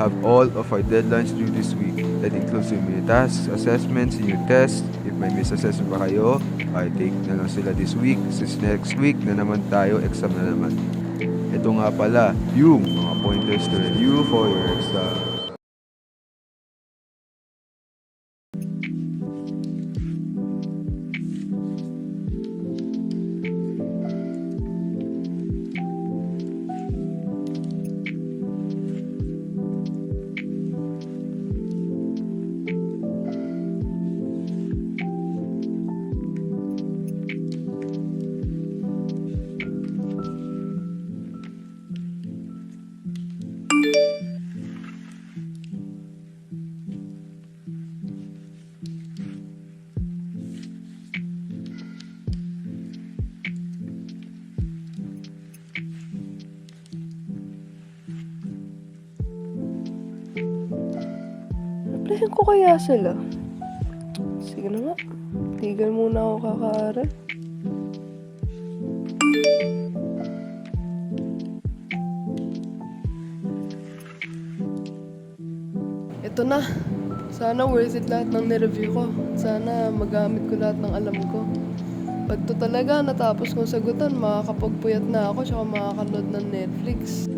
have all of our deadlines due this week. That includes yung mini tasks, assessments, new tests. If may miss assessment pa kayo, I take na lang sila this week. Since next week na naman tayo, exam na naman. Ito nga pala, yung mga pointers to review for your exam. Replyan ko kaya sila? Sige na nga. Tigil muna ako kakaaral. Ito na. Sana worth it lahat ng nireview ko. Sana magamit ko lahat ng alam ko. Pag to talaga natapos kong sagutan, makakapagpuyat na ako tsaka makakanood ng Netflix.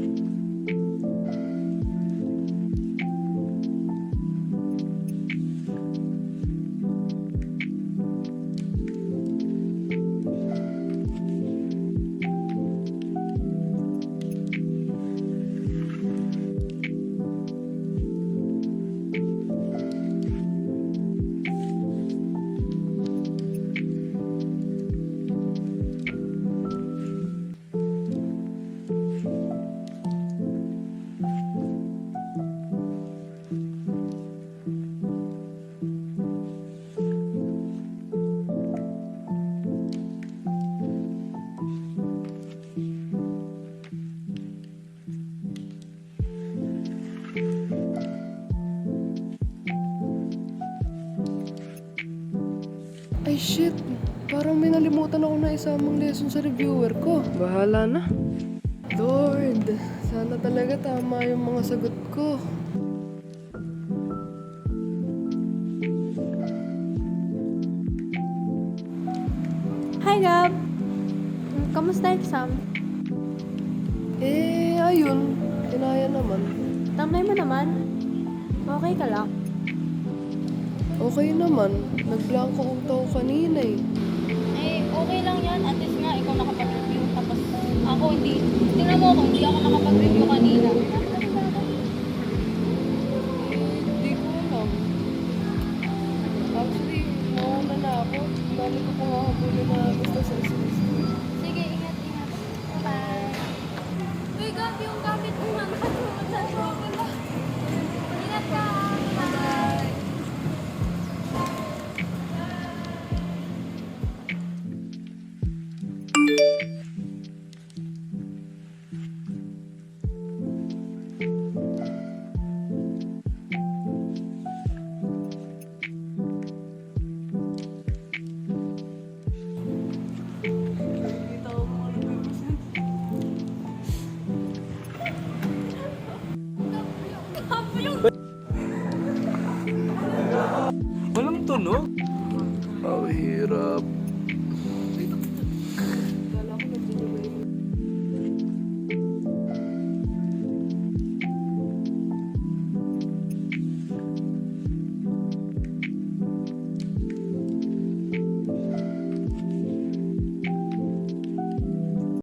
Ay shit, parang may nalimutan ako na isamang lesson sa reviewer ko. Bahala na. Lord, sana talaga tama yung mga sagot ko. Hi, Gab! Kamusta exam? Ayun, kinaya naman. Tambay mo naman? Okay ka lang? Okay naman, nagblanko kong tao kanina eh. Okay lang yan. At least nga, ikaw nakapag-review. Tapos ako hindi. Tingnan mo ako, hindi ako nakapag-review kanina. Hindi ko alam. Actually, nauna na ako. Dami ko pang hahabulin na gusto sa semester. Sige, ingat. Bye-bye. Uy, Gab, yung gamit mo nga. Nakasunod sa shovel. Ingat ka. Bye. Walang tunog. Ang hirap.